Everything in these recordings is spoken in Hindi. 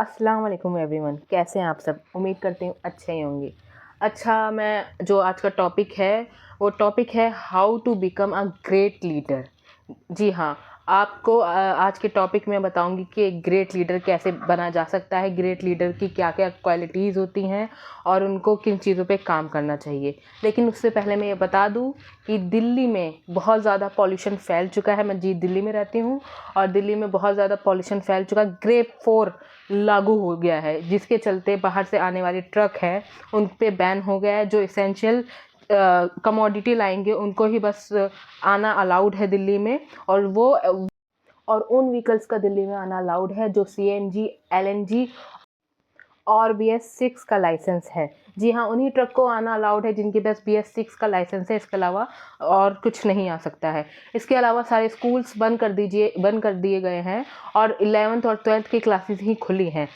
अस्सलाम वालेकुम एवरीवन, कैसे हैं आप सब? उम्मीद करती हूँ अच्छे ही होंगे। अच्छा, मैं जो आज का टॉपिक है वो टॉपिक है how to become a great leader. जी हाँ, आपको आज के टॉपिक में बताऊंगी कि एक ग्रेट लीडर कैसे बना जा सकता है, ग्रेट लीडर की क्या क्या क्वालिटीज़ होती हैं और उनको किन चीज़ों पे काम करना चाहिए। लेकिन उससे पहले मैं ये बता दूं कि दिल्ली में बहुत ज़्यादा पॉल्यूशन फैल चुका है। मैं जी दिल्ली में रहती हूँ और दिल्ली में बहुत ज़्यादा पॉल्यूशन फैल चुका है। ग्रेप 4 लागू हो गया है, जिसके चलते बाहर से आने वाले ट्रक हैं उन पे बैन हो गया है। जो इसेंशियल कमोडिटी लाएंगे उनको ही बस आना अलाउड है दिल्ली में, और उन व्हीकल्स का दिल्ली में आना अलाउड है जो CNG, LNG और BS6 का लाइसेंस है। जी हाँ, उन्हीं ट्रक को आना अलाउड है जिनके पास BS6 का लाइसेंस है। इसके अलावा और कुछ नहीं आ सकता है। इसके अलावा सारे स्कूल्स बंद कर दिए गए हैं और 11th और 12th की क्लासेस ही खुली हैं।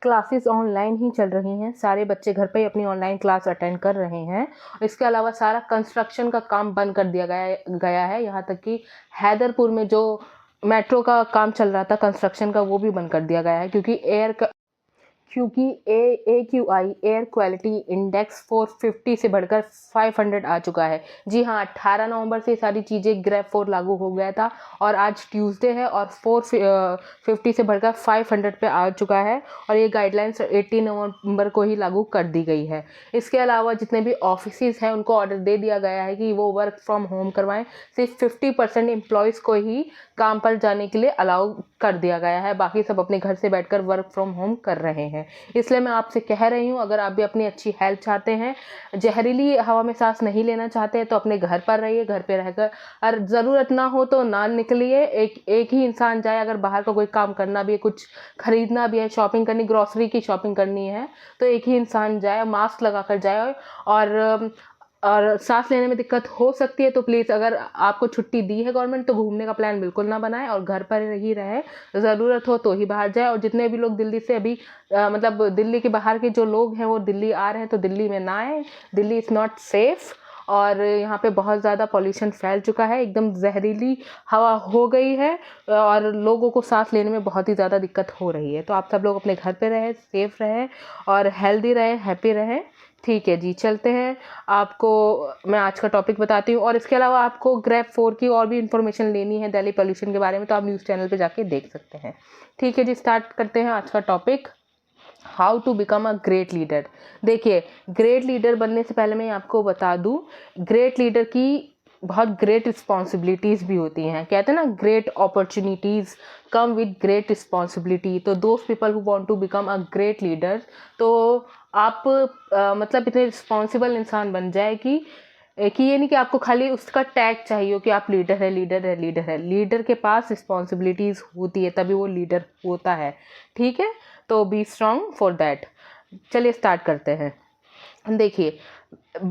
क्लासेस ऑनलाइन ही चल रही हैं, सारे बच्चे घर पे ही अपनी ऑनलाइन क्लास अटेंड कर रहे हैं। इसके अलावा सारा कंस्ट्रक्शन का काम बंद कर दिया गया है। यहाँ तक कि हैदरपुर में जो मेट्रो का काम चल रहा था कंस्ट्रक्शन का, वो भी बंद कर दिया गया है क्योंकि AQI एयर क्वालिटी इंडेक्स 450 से बढ़कर 500 आ चुका है। जी हाँ, 18 नवंबर से सारी चीज़ें ग्रेप 4 लागू हो गया था और आज ट्यूसडे है और 450 से बढ़कर 500 पे आ चुका है और ये गाइडलाइंस 18 नवंबर को ही लागू कर दी गई है। इसके अलावा जितने भी ऑफिसेज हैं उनको ऑर्डर दे दिया गया है कि वो वर्क फ्रॉम होम करवाएं। सिर्फ 50% एम्प्लॉयज़ को ही काम पर जाने के लिए अलाउ कर दिया गया है, बाकी सब अपने घर से बैठकर वर्क फ्रॉम होम कर रहे हैं। इसलिए मैं आपसे कह रही हूँ, अगर आप भी अपनी अच्छी हेल्थ चाहते हैं, जहरीली हवा में सांस नहीं लेना चाहते हैं, तो अपने घर पर रहिए, घर पे रहकर, और ज़रूरत ना हो तो ना निकलिए। एक ही इंसान जाए। अगर बाहर का कोई काम करना भी है, कुछ खरीदना भी है, शॉपिंग करनी, ग्रॉसरी की शॉपिंग करनी है, तो एक ही इंसान जाए, मास्क लगा कर जाए। और सांस लेने में दिक्कत हो सकती है तो प्लीज़, अगर आपको छुट्टी दी है गवर्नमेंट, तो घूमने का प्लान बिल्कुल ना बनाएं और घर पर ही रहें। ज़रूरत हो तो ही बाहर जाए। और जितने भी लोग दिल्ली से अभी मतलब दिल्ली के बाहर के जो लोग हैं वो दिल्ली आ रहे हैं, तो दिल्ली में ना आए। दिल्ली इज़ नॉट सेफ़ और यहाँ पे बहुत ज़्यादा पॉल्यूशन फैल चुका है, एकदम जहरीली हवा हो गई है और लोगों को सांस लेने में बहुत ही ज़्यादा दिक्कत हो रही है। तो आप सब लोग अपने घर पे रहें, सेफ़ रहें और हेल्दी रहें, हैप्पी रहें। ठीक है जी, चलते हैं। आपको मैं आज का टॉपिक बताती हूँ और इसके अलावा आपको ग्रेप 4 की और भी इन्फॉर्मेशन लेनी है दिल्ली पोल्यूशन के बारे में, तो आप न्यूज़ चैनल पे जाके देख सकते हैं। ठीक है जी, स्टार्ट करते हैं आज का topic, how to become a great leader. देखिए, ग्रेट लीडर बनने से पहले मैं आपको बता दूं, ग्रेट लीडर की बहुत ग्रेट रिस्पॉन्सिबिलिटीज़ भी होती हैं। कहते हैं ना, great opportunities come with great responsibility. तो those people who want to become a great leader, तो आप मतलब इतने रिस्पॉन्सिबल इंसान बन जाए कि ये नहीं कि आपको खाली उसका टैग चाहिए कि आप लीडर है, लीडर है, लीडर है। लीडर के पास रिस्पॉन्सिबिलिटीज़ होती है, तभी वो लीडर होता है। ठीक है, तो बी स्ट्रांग फॉर दैट। चलिए स्टार्ट करते हैं। देखिए,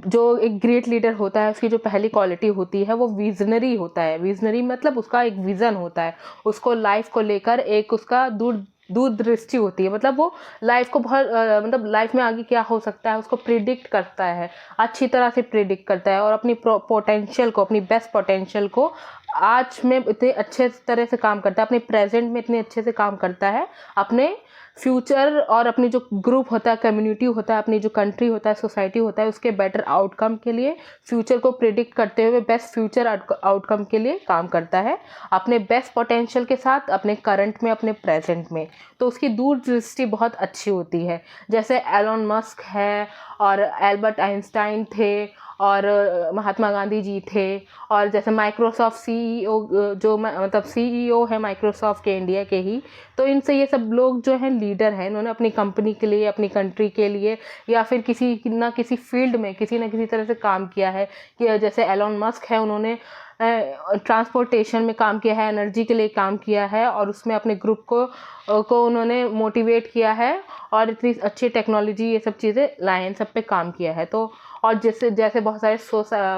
जो एक ग्रेट लीडर होता है उसकी जो पहली क्वालिटी होती है वो विजनरी होता है। विजनरी मतलब उसका एक विज़न होता है, उसको लाइफ को लेकर एक उसका दूरदृष्टि होती है। मतलब वो लाइफ को बहुत मतलब लाइफ में आगे क्या हो सकता है उसको प्रिडिक्ट करता है, अच्छी तरह से प्रिडिक्ट करता है और अपनी पोटेंशियल को, अपनी बेस्ट पोटेंशियल को आज में इतने अच्छे तरह से काम करता है, अपने प्रेजेंट में इतने अच्छे से काम करता है, अपने फ्यूचर और अपनी जो ग्रुप होता है, कम्युनिटी होता है, अपनी जो कंट्री होता है, सोसाइटी होता है, उसके बेटर आउटकम के लिए, फ्यूचर को प्रिडिक्ट करते हुए बेस्ट फ्यूचर आउटकम के लिए काम करता है, अपने बेस्ट पोटेंशियल के साथ, अपने करंट में, अपने प्रेजेंट में। तो उसकी दूरदृष्टि बहुत अच्छी होती है। जैसे एलोन मस्क है और एल्बर्ट आइंस्टाइन थे और महात्मा गांधी जी थे, और जैसे माइक्रोसॉफ्ट CEO, जो मतलब CEO है माइक्रोसॉफ्ट के, इंडिया के ही। तो इनसे ये सब लोग जो हैं लीडर हैं, इन्होंने अपनी कंपनी के लिए, अपनी कंट्री के लिए, या फिर किसी ना किसी फील्ड में किसी न किसी तरह से काम किया है। कि जैसे एलोन मस्क है, उन्होंने ट्रांसपोर्टेशन में काम किया है, एनर्जी के लिए काम किया है और उसमें अपने ग्रुप को उन्होंने मोटिवेट किया है और इतनी अच्छी टेक्नोलॉजी, ये सब चीज़ें लाए, इन सब पे काम किया है। तो और जैसे जैसे बहुत सारे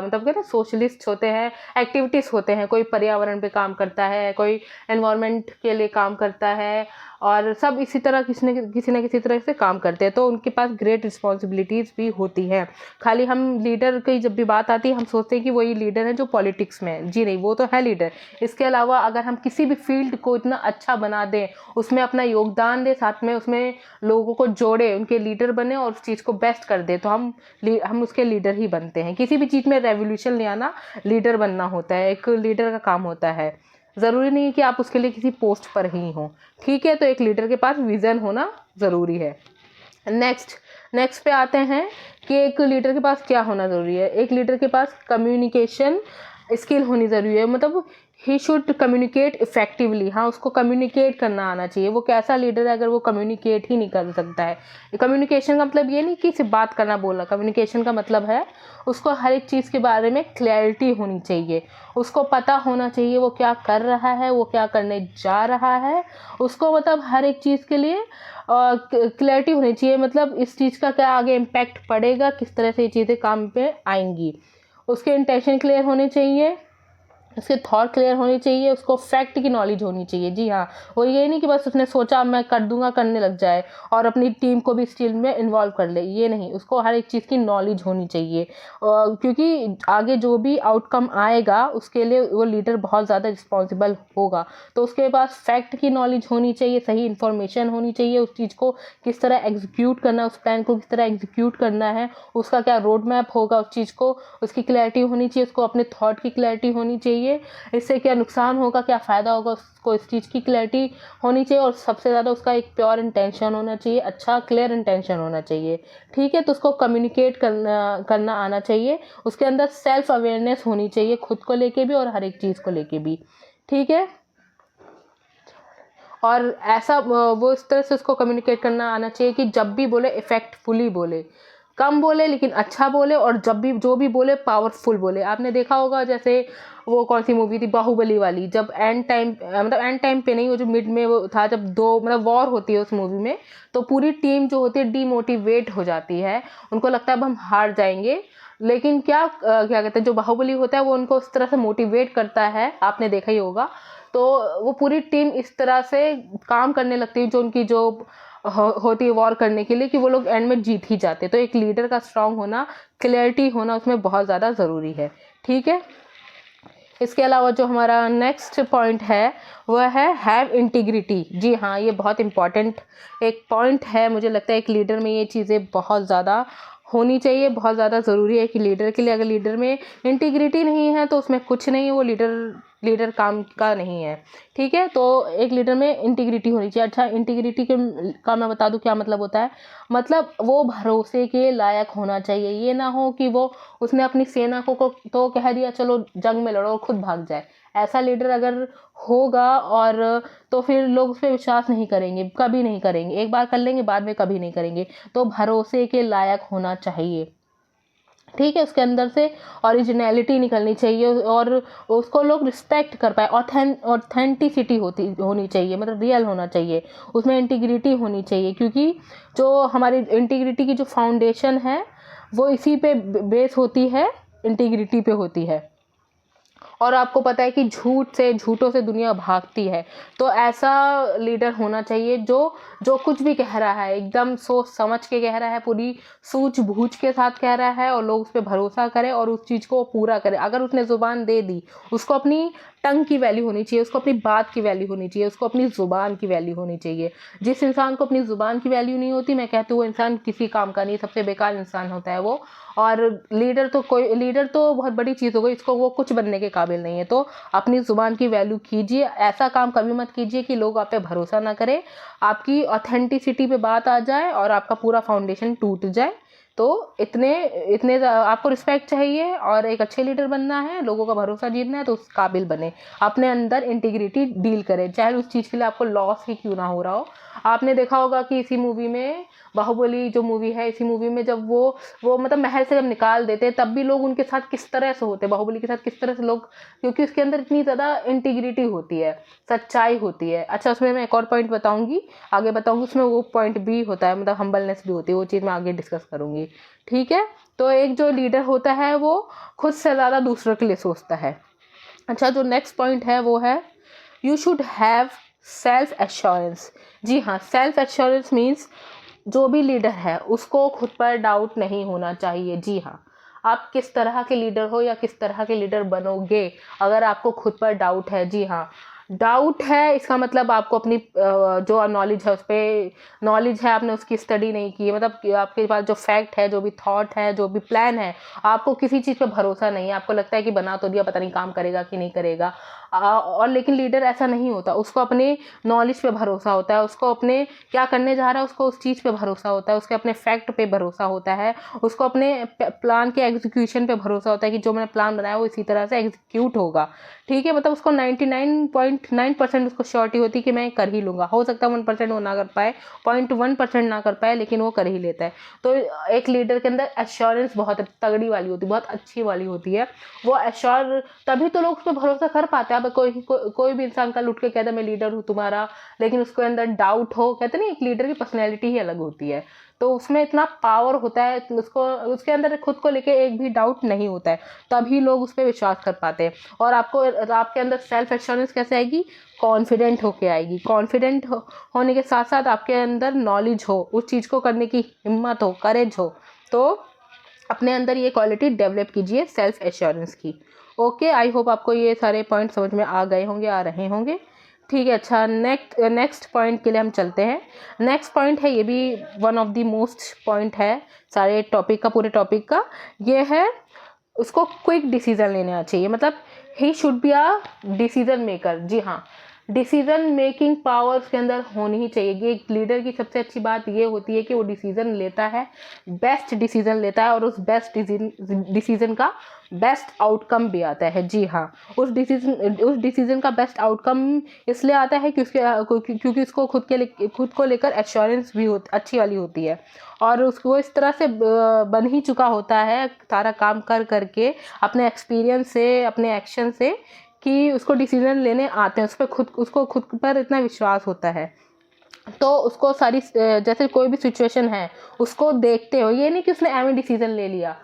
मतलब कहते हैं सोशलिस्ट होते हैं, एक्टिविटीज़ होते हैं, कोई पर्यावरण पे काम करता है, कोई एनवायरनमेंट के लिए काम करता है और सब इसी तरह किसी न किसी तरह से काम करते हैं, तो उनके पास ग्रेट रिस्पॉन्सिबिलिटीज़ भी होती हैं। खाली हम लीडर की जब भी बात आती है हम सोचते हैं कि वही लीडर है जो पॉलिटिक्स में है। जी नहीं, वो तो है लीडर। इसके अलावा अगर हम किसी भी फील्ड को इतना अच्छा बना दें, उसमें अपना योगदान दें, साथ में उसमें लोगों को जोड़े, उनके लीडर बने और उस चीज़ को बेस्ट कर दे, तो हम उसके लीडर ही बनते हैं। किसी भी चीज़ में रेवोल्यूशन ले आना लीडर बनना होता है, एक लीडर का काम होता है। ज़रूरी नहीं है कि आप उसके लिए किसी पोस्ट पर ही हों, ठीक है। तो एक लीडर के पास विज़न होना ज़रूरी है। नेक्स्ट पे आते हैं कि एक लीडर के पास क्या होना ज़रूरी है। एक लीडर के पास कम्युनिकेशन स्किल होनी ज़रूरी है, मतलब ही शुड कम्युनिकेट इफेक्टिवली। हाँ, उसको कम्युनिकेट करना आना चाहिए। वो कैसा लीडर है अगर वो कम्युनिकेट ही नहीं कर सकता है। कम्युनिकेशन का मतलब ये नहीं कि सिर्फ बात करना बोलना। कम्युनिकेशन का मतलब है उसको हर एक चीज़ के बारे में क्लैरिटी होनी चाहिए, उसको पता होना चाहिए वो क्या कर रहा है, वो क्या करने जा रहा है। उसको मतलब हर एक चीज़ के लिए क्लैरिटी होनी चाहिए, मतलब इस चीज़ का क्या आगे इम्पैक्ट पड़ेगा, किस तरह से ये चीज़ें काम पे आएंगी। उसके इंटेंशन क्लियर होने चाहिए, उसके थॉट क्लियर होनी चाहिए, उसको फैक्ट की नॉलेज होनी चाहिए। जी हाँ, वो ये नहीं कि बस उसने सोचा मैं कर दूंगा करने लग जाए और अपनी टीम को भी इस चीज़ में इन्वॉल्व कर ले, ये नहीं। उसको हर एक चीज़ की नॉलेज होनी चाहिए, क्योंकि आगे जो भी आउटकम आएगा उसके लिए वो लीडर बहुत ज़्यादा रिस्पॉन्सिबल होगा। तो उसके पास फैक्ट की नॉलेज होनी चाहिए, सही इन्फॉर्मेशन होनी चाहिए, उस चीज़ को किस तरह एग्जीक्यूट करना, उस प्लान को किस तरह एग्जीक्यूट करना है, उसका क्या रोड मैप होगा उस चीज़ को, उसकी क्लैरिटी होनी चाहिए, उसको अपने थॉट की क्लैरिटी होनी चाहिए, इससे क्या नुकसान होगा क्या फ़ायदा होगा उसको, इस चीज़ की क्लैरिटी होनी चाहिए। और सबसे ज़्यादा उसका एक प्योर इंटेंशन होना चाहिए, अच्छा क्लियर इंटेंशन होना चाहिए, ठीक है। तो उसको कम्युनिकेट करना आना चाहिए, उसके अंदर सेल्फ अवेयरनेस होनी चाहिए, खुद को लेके भी और हर एक चीज़ को लेके भी, ठीक है। और ऐसा वो इस तरह से उसको कम्युनिकेट करना आना चाहिए कि जब भी बोले इफेक्टफुली बोले, कम बोले लेकिन अच्छा बोले, और जब भी जो भी बोले पावरफुल बोले। आपने देखा होगा जैसे वो कौन सी मूवी थी, बाहुबली वाली, जब एंड टाइम मतलब एंड टाइम पे नहीं, वो जो मिड में वो था, जब दो मतलब वॉर होती है उस मूवी में, तो पूरी टीम जो होती है डीमोटिवेट हो जाती है, उनको लगता है अब हम हार जाएंगे। लेकिन क्या कहते हैं, जो बाहुबली होता है वो उनको उस तरह से मोटिवेट करता है, आपने देखा ही होगा। तो वो पूरी टीम इस तरह से काम करने लगती है, जो उनकी जो होती है वॉर करने के लिए, कि वो लोग एंड में जीत ही जाते। तो एक लीडर का स्ट्रांग होना, क्लैरिटी होना उसमें बहुत ज़्यादा ज़रूरी है, ठीक है। इसके अलावा जो हमारा नेक्स्ट पॉइंट है वह है हैव इंटीग्रिटी। जी हाँ, ये बहुत इंपॉर्टेंट एक पॉइंट है। मुझे लगता है एक लीडर में ये चीज़ें बहुत ज़्यादा होनी चाहिए, बहुत ज़्यादा ज़रूरी है कि लीडर के लिए, अगर लीडर में इंटीग्रिटी नहीं है तो उसमें कुछ नहीं, वो लीडर काम का नहीं है, ठीक है। तो एक लीडर में इंटीग्रिटी होनी चाहिए। अच्छा, इंटीग्रिटी का मैं बता दूं क्या मतलब होता है। मतलब वो भरोसे के लायक होना चाहिए। ये ना हो कि वो उसने अपनी सेना को तो कह दिया चलो जंग में लड़ो और खुद भाग जाए। ऐसा लीडर अगर होगा और तो फिर लोग उस पर विश्वास नहीं करेंगे, कभी नहीं करेंगे। एक बार कर लेंगे, बाद में कभी नहीं करेंगे। तो भरोसे के लायक होना चाहिए, ठीक है। उसके अंदर से ओरिजिनलिटी निकलनी चाहिए और उसको लोग रिस्पेक्ट कर पाए। ऑथेंटिसिटी होनी चाहिए, मतलब रियल होना चाहिए, उसमें इंटीग्रिटी होनी चाहिए। क्योंकि जो हमारी इंटीग्रिटी की जो फाउंडेशन है वो इसी पे बेस होती है, इंटीग्रिटी पे होती है। और आपको पता है कि झूठों से दुनिया भागती है। तो ऐसा लीडर होना चाहिए जो कुछ भी कह रहा है एकदम सोच समझ के कह रहा है, पूरी सूझबूझ के साथ कह रहा है, और लोग उस पर भरोसा करें और उस चीज़ को पूरा करें। अगर उसने ज़ुबान दे दी, उसको अपनी टंग की वैल्यू होनी चाहिए, उसको अपनी बात की वैल्यू होनी चाहिए, उसको अपनी ज़ुबान की वैल्यू होनी चाहिए। जिस इंसान को अपनी ज़ुबान की वैल्यू नहीं होती, मैं कहती हूँ वो इंसान किसी काम का नहीं, सबसे बेकार इंसान होता है वो। और लीडर तो बहुत बड़ी चीज़ हो गई, इसको वो कुछ बनने के काबिल नहीं है। तो अपनी ज़ुबान की वैल्यू कीजिए, ऐसा काम कभी मत कीजिए कि लोग आप पे भरोसा ना करें, आपकी ऑथेंटिसिटी पे बात आ जाए और आपका पूरा फाउंडेशन टूट जाए। तो इतने आपको रिस्पेक्ट चाहिए और एक अच्छे लीडर बनना है, लोगों का भरोसा जीतना है, तो उस काबिल बने, अपने अंदर इंटीग्रिटी डील करें, चाहे उस चीज़ के लिए आपको लॉस ही क्यों ना हो रहा हो। आपने देखा होगा कि इसी मूवी में, बाहुबली जो मूवी है, इसी मूवी में जब वो मतलब महल से जब निकाल देते तब भी लोग उनके साथ किस तरह से होते, बाहुबली के साथ किस तरह से लोग, क्योंकि उसके अंदर इतनी ज़्यादा इंटीग्रिटी होती है, सच्चाई होती है। अच्छा, उसमें मैं एक और पॉइंट बताऊंगी, आगे बताऊंगी, उसमें वो पॉइंट भी होता है, मतलब हम्बलनेस भी होती है, वो चीज़ मैं आगे डिस्कस करूंगी, ठीक है। तो एक जो लीडर होता है वो खुद से ज़्यादा दूसरों के लिए सोचता है। अच्छा, जो नेक्स्ट पॉइंट है वो है you should have self assurance. जी हाँ, सेल्फ एश्योरेंस मीन्स जो भी लीडर है उसको खुद पर डाउट नहीं होना चाहिए। जी हाँ, आप किस तरह के लीडर हो या किस तरह के लीडर बनोगे अगर आपको खुद पर डाउट है। जी हाँ, डाउट है इसका मतलब आपको अपनी जो नॉलेज है उस पर नॉलेज है, आपने उसकी स्टडी नहीं की है, मतलब कि आपके पास जो फैक्ट है, जो भी थॉट है, जो भी प्लान है, आपको किसी चीज़ पे भरोसा नहीं है। आपको लगता है कि बना तो दिया, पता नहीं काम करेगा कि नहीं करेगा। और लेकिन लीडर ऐसा नहीं होता, उसको अपने नॉलेज पे भरोसा होता है, उसको अपने क्या करने जा रहा है उसको उस चीज़ पे भरोसा होता है, उसके अपने फैक्ट पे भरोसा होता है, उसको अपने प्लान के एग्जीक्यूशन पे भरोसा होता है कि जो मैंने प्लान बनाया वो इसी तरह से एग्जीक्यूट होगा। ठीक है, मतलब उसको 99.9% उसको श्योरिटी होती है कि मैं कर ही लूँगा। हो सकता है 1% वो ना कर पाए, 0.1% ना कर पाए, लेकिन वो कर ही लेता है। तो एक लीडर के अंदर एश्योरेंस बहुत तगड़ी वाली होती है, बहुत अच्छी वाली होती है। वो एश्योर तभी तो लोग उस पर भरोसा कर पाते हैं। अब कोई भी इंसान कल उठ के कहता है मैं लीडर हूँ तुम्हारा, लेकिन उसके अंदर डाउट हो, कहते नहीं एक लीडर की पर्सनैलिटी ही अलग होती है, तो उसमें इतना पावर होता है, उसको उसके अंदर खुद को लेके एक भी डाउट नहीं होता है, तभी लोग उस पर विश्वास कर पाते हैं। और आपके अंदर सेल्फ एश्योरेंस कैसे आएगी? कॉन्फिडेंट होके आएगी। कॉन्फिडेंट होने के साथ साथ आपके अंदर नॉलेज हो, उस चीज़ को करने की हिम्मत हो, करेज हो, तो अपने अंदर ये क्वालिटी डेवलप कीजिए सेल्फ एश्योरेंस की। ओके, आई होप आपको ये सारे पॉइंट समझ में आ गए होंगे, आ रहे होंगे। ठीक है, अच्छा, नेक्स्ट पॉइंट के लिए हम चलते हैं। नेक्स्ट पॉइंट है, ये भी one of the most point है सारे टॉपिक का, पूरे टॉपिक का। ये है उसको क्विक डिसीजन लेना चाहिए, मतलब he should be a decision maker. जी हाँ, डिसीजन मेकिंग पावर उसके अंदर होनी ही चाहिए। ये एक लीडर की सबसे अच्छी बात ये होती है कि वो डिसीजन लेता है, बेस्ट डिसीजन लेता है, और उस बेस्ट डिसीजन का बेस्ट आउटकम भी आता है। जी हाँ, उस डिसीजन का बेस्ट आउटकम इसलिए आता है क्योंकि उसको खुद को लेकर एश्योरेंस भी अच्छी वाली होती है, और उसको इस तरह से बन ही चुका होता है सारा काम कर करके, अपने एक्सपीरियंस से, अपने एक्शन से, कि उसको डिसीजन लेने आते हैं, उसको खुद पर इतना विश्वास होता है। तो उसको सारी जैसे कोई भी सिचुएशन है उसको देखते हो, ये नहीं कि उसने एवं डिसीजन ले लिया,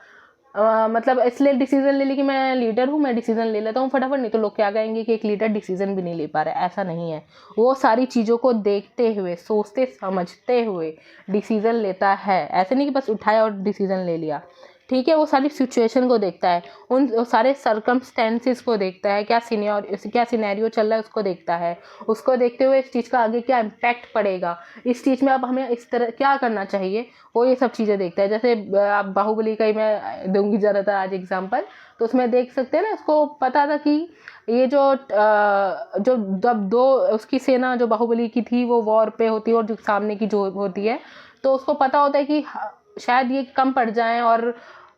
मतलब इसलिए डिसीजन ले ली कि मैं लीडर हूँ, मैं डिसीजन ले लेता हूँ फटाफट, नहीं तो लोग क्या कहेंगे कि एक लीडर डिसीजन भी नहीं ले पा रहा है। ऐसा नहीं है, वो सारी चीज़ों को देखते हुए, सोचते समझते हुए डिसीजन लेता है। ऐसे नहीं कि बस उठाया और डिसीजन ले लिया। ठीक है, वो सारी सिचुएशन को देखता है, वो सारे सर्कमस्टेंसेस को देखता है, क्या सिनेरियो चल रहा है उसको देखता है, उसको देखते हुए इस चीज़ का आगे क्या इम्पैक्ट पड़ेगा, इस चीज़ में अब हमें इस तरह क्या करना चाहिए, वो ये सब चीज़ें देखता है। जैसे आप बाहुबली का ही मैं दूंगी ज़्यादातर आज एग्जांपल, तो उसमें देख सकते हैं ना, उसको पता था कि ये जो जब दो उसकी सेना जो बाहुबली की थी वो वॉर पे होती है और जो सामने की जो होती है, तो उसको पता होता है कि शायद ये कम पड़ जाएं और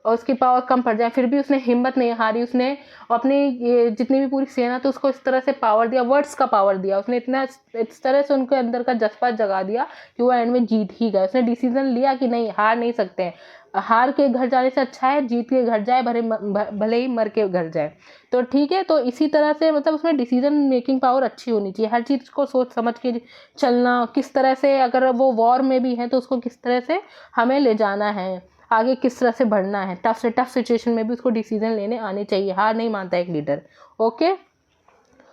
उसकी पावर कम पड़ जाए, फिर भी उसने हिम्मत नहीं हारी, उसने अपनी ये जितनी भी पूरी सेना तो उसको इस तरह से पावर दिया, वर्ड्स का पावर दिया, उसने इतना इस तरह से उनके अंदर का जज्बा जगा दिया कि वो एंड में जीत ही गए। उसने डिसीजन लिया कि नहीं, हार नहीं सकते हैं, हार के घर जाने से अच्छा है जीत के घर जाए, भले ही मर के घर जाए। तो ठीक है, तो इसी तरह से मतलब उसमें डिसीजन मेकिंग पावर अच्छी होनी चाहिए, हर चीज़ को सोच समझ के चलना, किस तरह से, अगर वो वॉर में भी है तो उसको किस तरह से हमें ले जाना है, आगे किस तरह से बढ़ना है, टफ से टफ सिचुएशन में भी उसको डिसीजन लेने आने चाहिए। हार नहीं मानता एक लीडर। ओके,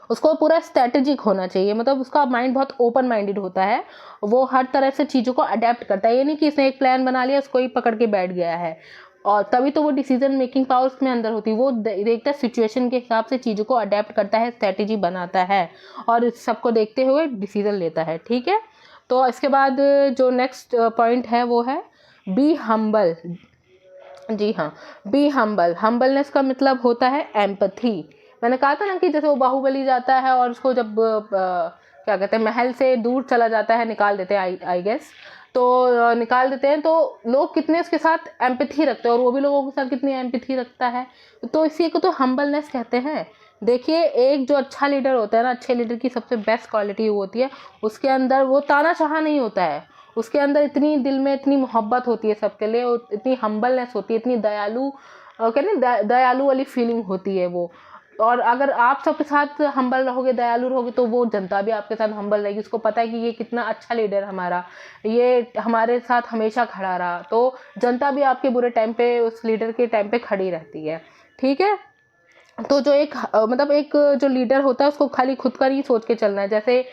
उसको पूरा स्ट्रेटेजिक होना चाहिए, मतलब उसका माइंड बहुत ओपन माइंडेड होता है, वो हर तरह से चीज़ों को अडेप्ट करता है। ये नहीं कि इसने एक प्लान बना लिया उसको ही पकड़ के बैठ गया है, और तभी तो वो डिसीजन मेकिंग पावर उसमें अंदर होती है। वो देखता है सिचुएशन के हिसाब से चीज़ों को अडेप्ट करता है, स्ट्रेटेजी बनाता है, और सबको देखते हुए डिसीजन लेता है। ठीक है, तो इसके बाद जो नेक्स्ट पॉइंट है वो है बी हम्बल। जी हाँ, बी हम्बल। हम्बलनेस का मतलब होता है एम्पथी। मैंने कहा था ना कि जैसे वो बाहुबली जाता है और उसको जब क्या कहते हैं, महल से दूर चला जाता है, निकाल देते हैं, आई गेस, तो निकाल देते हैं, तो लोग कितने उसके साथ एम्पथी रखते हैं, और वो भी लोगों के साथ कितनी एम्पथी रखता है, तो इसी को तो हम्बलनेस कहते हैं। देखिए, एक जो अच्छा लीडर होता है ना, अच्छे लीडर की सबसे बेस्ट क्वालिटी वो होती है, उसके अंदर वो तानाशाह नहीं होता है, उसके अंदर इतनी दिल में इतनी मोहब्बत होती है सबके लिए, इतनी हम्बलनेस होती है, इतनी दयालु, कहते हैं दयालु वाली फीलिंग होती है वो। और अगर आप सबके साथ हम्बल रहोगे, दयालु रहोगे, तो वो जनता भी आपके साथ हम्बल रहेगी। उसको पता है कि ये कितना अच्छा लीडर हमारा, ये हमारे साथ हमेशा खड़ा रहा, तो जनता भी आपके बुरे टाइम पे, उस लीडर के टाइम पे खड़ी रहती है। ठीक है, तो जो एक मतलब एक जो लीडर होता है उसको खाली खुद का नहीं सोच के चलना है। जैसे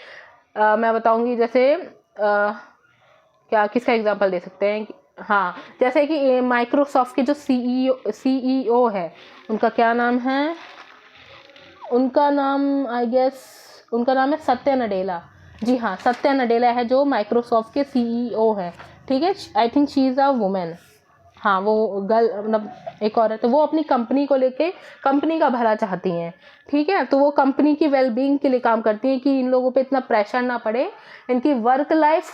मैं बताऊंगी जैसे क्या किसका एग्जांपल दे सकते हैं हाँ, जैसे कि माइक्रोसॉफ्ट के जो सीईओ है, उनका क्या नाम है, उनका नाम आई गेस उनका नाम है सत्या नडेला। जी हाँ, सत्या नडेला है जो माइक्रोसॉफ्ट के सीईओ है। ठीक है, I think she is a women. हाँ, वो गर्ल मतलब एक औरत है। वो अपनी कंपनी को लेके कंपनी का भला चाहती हैं। ठीक है, तो वो कंपनी की वेलबींग के लिए काम करती हैं कि इन लोगों पे इतना प्रेशर ना पड़े, इनकी वर्क लाइफ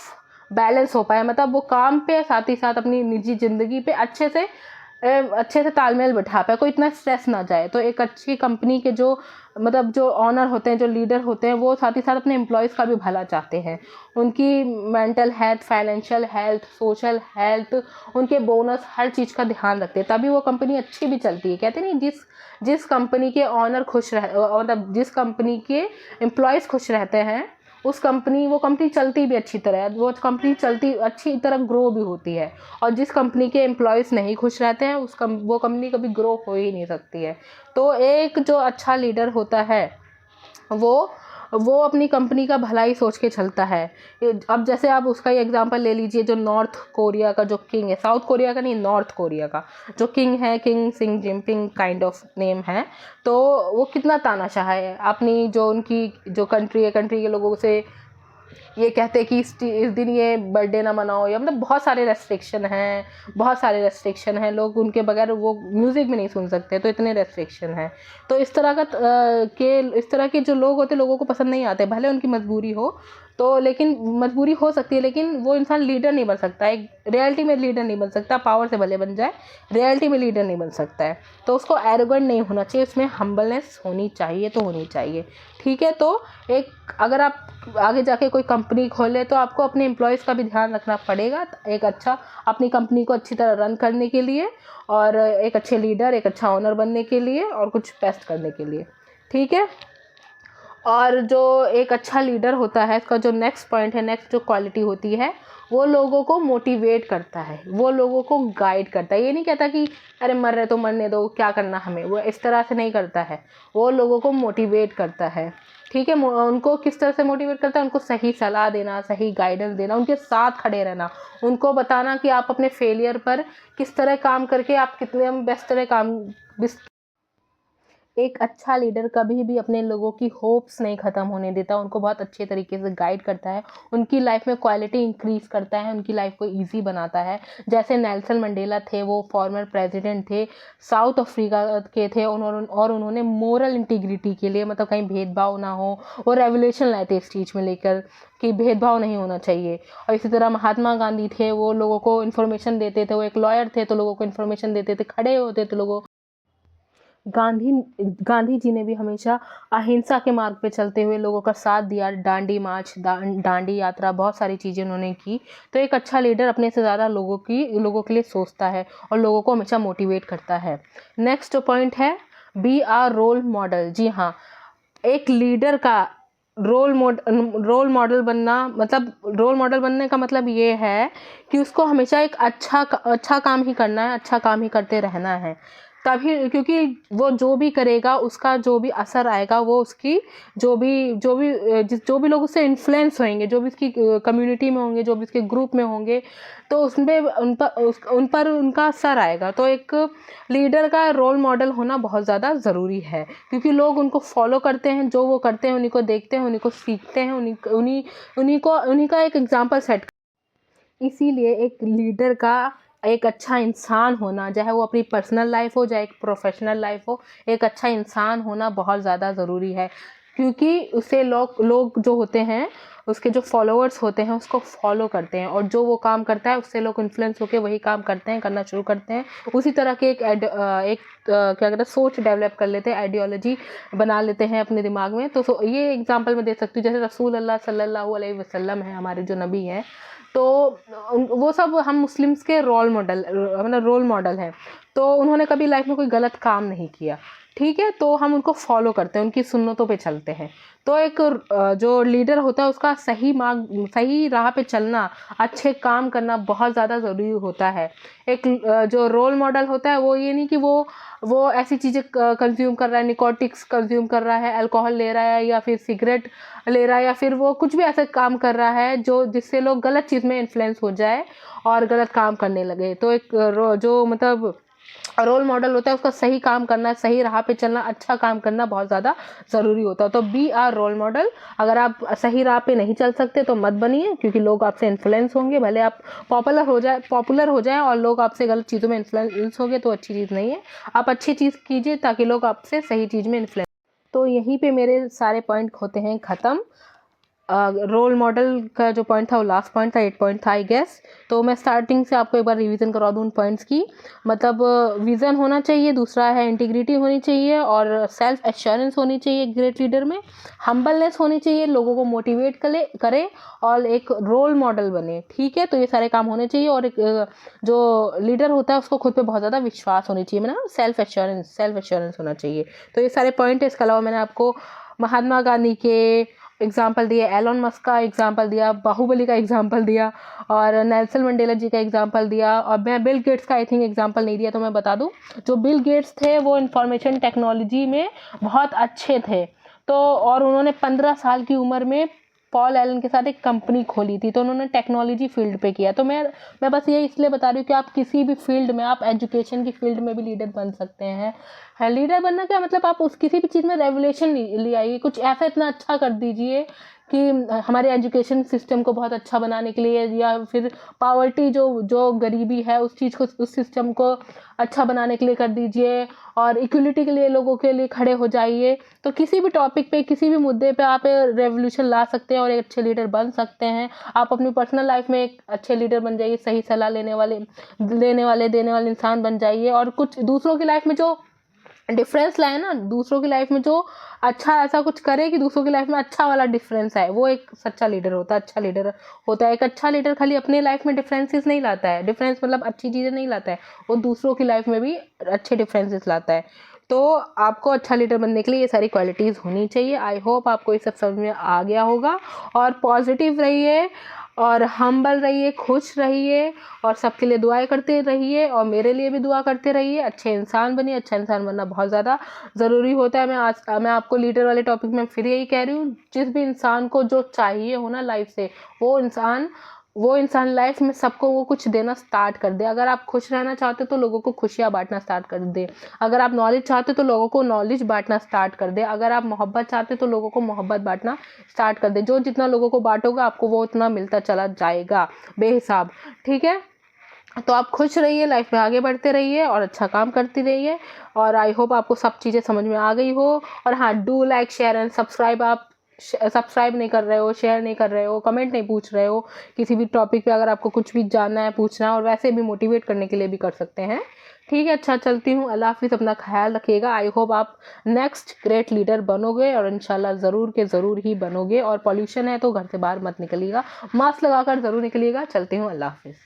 बैलेंस हो पाए, मतलब वो काम पे साथ ही साथ अपनी निजी ज़िंदगी पे अच्छे से तालमेल बिठा पाए, कोई इतना स्ट्रेस ना जाए। तो एक अच्छी कंपनी के जो मतलब जो ऑनर होते हैं, जो लीडर होते हैं, वो साथ ही साथ अपने एम्प्लॉयज़ का भी भला चाहते हैं, उनकी mental health, financial health, social health, उनके बोनस, हर चीज़ का ध्यान रखते हैं, तभी वो कंपनी अच्छी भी चलती है। कहते नहीं, जिस जिस कंपनी के ऑनर खुश रह मतलब जिस कंपनी के एम्प्लॉयज़ खुश रहते हैं, वो कंपनी चलती भी अच्छी तरह है, वो कंपनी चलती अच्छी तरह ग्रो भी होती है। और जिस कंपनी के एम्प्लॉयज़ नहीं खुश रहते हैं, वो कंपनी कभी ग्रो हो ही नहीं सकती है। तो एक जो अच्छा लीडर होता है, वो अपनी कंपनी का भला ही सोच के चलता है। अब जैसे आप उसका ही एग्जांपल ले लीजिए, जो नॉर्थ कोरिया का जो किंग है, साउथ कोरिया का नहीं, नॉर्थ कोरिया का जो किंग है, किंग सिंग जिनपिंग काइंड ऑफ नेम है। तो वो कितना तानाशाह है, अपनी जो उनकी जो कंट्री है, कंट्री के लोगों से ये कहते हैं कि इस दिन ये बर्थडे ना मनाओ, या मतलब बहुत सारे रेस्ट्रिक्शन हैं, लोग उनके बगैर वो म्यूज़िक भी नहीं सुन सकते, तो इतने रेस्ट्रिक्शन हैं। तो इस तरह के जो लोग होते हैं, लोगों को पसंद नहीं आते, भले उनकी मजबूरी हो, तो लेकिन मजबूरी हो सकती है, लेकिन वो इंसान लीडर नहीं बन सकता, एक रियलिटी में लीडर नहीं बन सकता, पावर से भले बन जाए, रियलिटी में लीडर नहीं बन सकता है। तो उसको एरोगेंट नहीं होना चाहिए, उसमें हम्बलनेस होनी चाहिए, तो होनी चाहिए। ठीक है, तो अगर आप आगे जाके कोई कंपनी खोले, तो आपको अपने एम्प्लॉयज़ का भी ध्यान रखना पड़ेगा, एक अच्छा अपनी कंपनी को अच्छी तरह रन करने के लिए, और एक अच्छे लीडर, एक अच्छा ओनर बनने के लिए, और कुछ बेस्ट करने के लिए। ठीक है, और जो एक अच्छा लीडर होता है, इसका जो नेक्स्ट पॉइंट है, नेक्स्ट जो क्वालिटी होती है, वो लोगों को मोटिवेट करता है, वो लोगों को गाइड करता है। ये नहीं कहता कि अरे मर रहे तो मरने दो, क्या करना हमें, वो इस तरह से नहीं करता है, वो लोगों को मोटिवेट करता है। ठीक है, उनको किस तरह से मोटिवेट करता है, उनको सही सलाह देना, सही गाइडेंस देना, उनके साथ खड़े रहना, उनको बताना कि आप अपने फेलियर पर किस तरह काम करके आप कितने बेस्ट तरह काम। एक अच्छा लीडर कभी भी अपने लोगों की होप्स नहीं ख़त्म होने देता, उनको बहुत अच्छे तरीके से गाइड करता है, उनकी लाइफ में क्वालिटी इंक्रीज़ करता है, उनकी लाइफ को इजी बनाता है। जैसे नेल्सन मंडेला थे, वो फॉर्मर प्रेसिडेंट थे, साउथ अफ्रीका के थे, उन्होंने मोरल इंटीग्रिटी के लिए, मतलब कहीं भेदभाव ना हो, वो रेवोल्यूशन लाए थे इस चीज़ में लेकर कि भेदभाव नहीं होना चाहिए। और इसी तरह महात्मा गांधी थे, वो लोगों को इन्फॉर्मेशन देते थे, वो एक लॉयर थे, तो लोगों को इन्फॉर्मेशन देते थे, खड़े होते थे लोगों। गांधी गांधी जी ने भी हमेशा अहिंसा के मार्ग पे चलते हुए लोगों का साथ दिया, दांडी मार्च, दांडी यात्रा, बहुत सारी चीज़ें उन्होंने की। तो एक अच्छा लीडर अपने से ज़्यादा लोगों के लिए सोचता है, और लोगों को हमेशा मोटिवेट करता है। नेक्स्ट पॉइंट है, बी आर रोल मॉडल। जी हाँ, एक लीडर का रोल मॉडल बनना, मतलब रोल मॉडल बनने का मतलब ये है कि उसको हमेशा एक अच्छा काम ही करना है, अच्छा काम ही करते रहना है, तभी, क्योंकि वो जो भी करेगा, उसका जो भी असर आएगा, वो उसकी जो भी लोग उससे इन्फ्लुएंस होंगे, जो भी उसकी कम्युनिटी में होंगे, जो भी उसके ग्रुप में होंगे, तो उसमें उन पर उनका असर आएगा। तो एक लीडर का रोल मॉडल होना बहुत ज़्यादा ज़रूरी है, क्योंकि लोग उनको फॉलो करते हैं, जो वो करते हैं उन्हीं को देखते हैं, उन्हीं को सीखते हैं, उन्हीं का एक एग्जाम्पल सेट। इसीलिए एक लीडर का एक अच्छा इंसान होना, चाहे वो अपनी पर्सनल लाइफ हो, चाहे एक प्रोफेशनल लाइफ हो, एक अच्छा इंसान होना बहुत ज़्यादा ज़रूरी है, क्योंकि उसे लोग जो होते हैं, उसके जो फॉलोअर्स होते हैं, उसको फॉलो करते हैं, और जो वो काम करता है उससे लोग इन्फ्लुएंस होकर वही काम करना शुरू करते हैं। उसी तरह के क्या कहते हैं, सोच डेवलप कर लेते हैं, आइडियोलॉजी बना लेते हैं अपने दिमाग में। तो ये एग्जांपल मैं दे सकती हूँ, जैसे रसूल अल्लाह सल्लल्लाहु अलैहि वसल्लम है, हमारे जो नबी हैं, तो वो सब हम मुस्लिम्स के रोल मॉडल हैं। तो उन्होंने कभी लाइफ में कोई गलत काम नहीं किया, ठीक है, तो हम उनको फॉलो करते हैं, उनकी सुन्नतों पे चलते हैं। तो एक जो लीडर होता है उसका सही राह पे चलना, अच्छे काम करना बहुत ज़्यादा ज़रूरी होता है। एक जो रोल मॉडल होता है वो ये नहीं कि वो ऐसी चीज़ें कंज्यूम कर रहा है, निकोटिक्स कंज्यूम कर रहा है, अल्कोहल ले रहा है, या फिर सिगरेट ले रहा है, या फिर वो कुछ भी ऐसा काम कर रहा है जो जिससे लोग गलत चीज़ में इन्फ्लुएंस हो जाए और गलत काम करने लगे। तो एक जो मतलब रोल मॉडल होता है उसका सही काम करना, सही राह पे चलना, अच्छा काम करना बहुत ज़्यादा ज़रूरी होता है। तो बी आर रोल मॉडल। अगर आप सही राह पे नहीं चल सकते तो मत बनिए, क्योंकि लोग आपसे इन्फ्लुएंस होंगे। भले आप पॉपुलर हो जाए और लोग आपसे गलत चीज़ों में इन्फ्लुएंस होंगे तो अच्छी चीज़ नहीं है। आप अच्छी चीज़ कीजिए ताकि लोग आपसे सही चीज़ में इन्फ्लुएंस। तो यहीं पे मेरे सारे पॉइंट होते हैं ख़त्म। रोल मॉडल का जो पॉइंट था वो लास्ट पॉइंट था, 8 पॉइंट था आई गेस। तो मैं स्टार्टिंग से आपको एक बार रिवीजन करवा दूँ उन पॉइंट्स की। मतलब विज़न होना चाहिए, दूसरा है इंटीग्रिटी होनी चाहिए, और सेल्फ एश्योरेंस होनी चाहिए ग्रेट लीडर में, हम्बलनेस होनी चाहिए, लोगों को मोटिवेट करे और एक रोल मॉडल बने, ठीक है। तो ये सारे काम होने चाहिए। और एक जो लीडर होता है उसको खुद पे बहुत ज़्यादा विश्वास होनी चाहिए, मैंने सेल्फ एश्योरेंस होना चाहिए। तो ये सारे पॉइंट है। इसके अलावा मैंने आपको महात्मा गांधी के एग्जाम्पल दिए, एलोन मस्क का एग्जाम्पल दिया, बाहुबली का एग्जाम्पल दिया, और नेल्सन मंडेला जी का एग्जाम्पल दिया, और मैं बिल गेट्स का आई थिंक एग्जाम्पल नहीं दिया। तो मैं बता दूं, जो बिल गेट्स थे वो इंफॉर्मेशन टेक्नोलॉजी में बहुत अच्छे थे। तो और उन्होंने 15 साल की उम्र में पॉल एलन के साथ एक कंपनी खोली थी। तो उन्होंने टेक्नोलॉजी फील्ड पे किया। तो मैं बस ये इसलिए बता रही हूँ कि आप किसी भी फील्ड में, आप एजुकेशन की फील्ड में भी लीडर बन सकते हैं। लीडर बनना क्या मतलब, आप उस किसी भी चीज़ में रेवोल्यूशन ले आइए, कुछ ऐसा इतना अच्छा कर दीजिए कि हमारे एजुकेशन सिस्टम को बहुत अच्छा बनाने के लिए, या फिर पावर्टी जो गरीबी है उस चीज़ को, उस सिस्टम को अच्छा बनाने के लिए कर दीजिए, और इक्वलिटी के लिए लोगों के लिए खड़े हो जाइए। तो किसी भी टॉपिक पे, किसी भी मुद्दे पे आप रेवोल्यूशन ला सकते हैं और एक अच्छे लीडर बन सकते हैं। आप अपनी पर्सनल लाइफ में एक अच्छे लीडर बन जाइए, सही सलाह देने वाले इंसान बन जाइए, और कुछ दूसरों की लाइफ में जो डिफरेंस लाए ना, दूसरों की लाइफ में जो अच्छा ऐसा कुछ करे कि दूसरों की लाइफ में अच्छा वाला डिफरेंस आए, वो एक सच्चा लीडर होता है, अच्छा लीडर होता है। एक अच्छा लीडर खाली अपने लाइफ में डिफरेंसेस नहीं लाता है, डिफरेंस मतलब अच्छी चीज़ें नहीं लाता है, वो दूसरों की लाइफ में भी अच्छे डिफरेंसेस लाता है। तो आपको अच्छा लीडर बनने के लिए ये सारी क्वालिटीज़ होनी चाहिए। आई होप आपको ये सब समझ में आ गया होगा। और पॉजिटिव रहिए, और हम्बल रहिए, खुश रहिए, और सबके लिए दुआएं करते रहिए, और मेरे लिए भी दुआ करते रहिए। अच्छे इंसान बनिए। अच्छा इंसान बनना बहुत ज़्यादा ज़रूरी होता है। मैं आपको लीडर वाले टॉपिक में फिर यही कह रही हूँ, जिस भी इंसान को जो चाहिए हो ना लाइफ से, वो इंसान लाइफ में सबको वो कुछ देना स्टार्ट कर दे। अगर आप खुश रहना चाहते हो तो लोगों को खुशियाँ बांटना स्टार्ट कर दे। अगर आप नॉलेज चाहते हो तो लोगों को नॉलेज बांटना स्टार्ट कर दे। अगर आप मोहब्बत चाहते हो तो लोगों को मोहब्बत बांटना स्टार्ट कर दे। जो जितना लोगों को बांटोगे आपको वो उतना मिलता चला जाएगा बेहिसाब, ठीक है। तो आप खुश रहिए, लाइफ में आगे बढ़ते रहिए, और अच्छा काम करती रहिए। और आई होप आपको सब चीज़ें समझ में आ गई हो। और हाँ, do like, share and subscribe. आप सब्सक्राइब नहीं कर रहे हो, शेयर नहीं कर रहे हो, कमेंट नहीं पूछ रहे हो किसी भी टॉपिक पे, अगर आपको कुछ भी जानना है, पूछना है, और वैसे भी मोटिवेट करने के लिए भी कर सकते हैं, ठीक है। अच्छा, चलती हूँ। अल्लाह हाफिज़। अपना ख्याल रखिएगा। आई होप आप नेक्स्ट ग्रेट लीडर बनोगे, और इंशाल्लाह ज़रूर के ज़रूर ही बनोगे। और पॉल्यूशन है तो घर से बाहर मत निकलिएगा, मास्क लगाकर ज़रूर निकलिएगा। चलती हूँ। अल्लाह हाफिज़।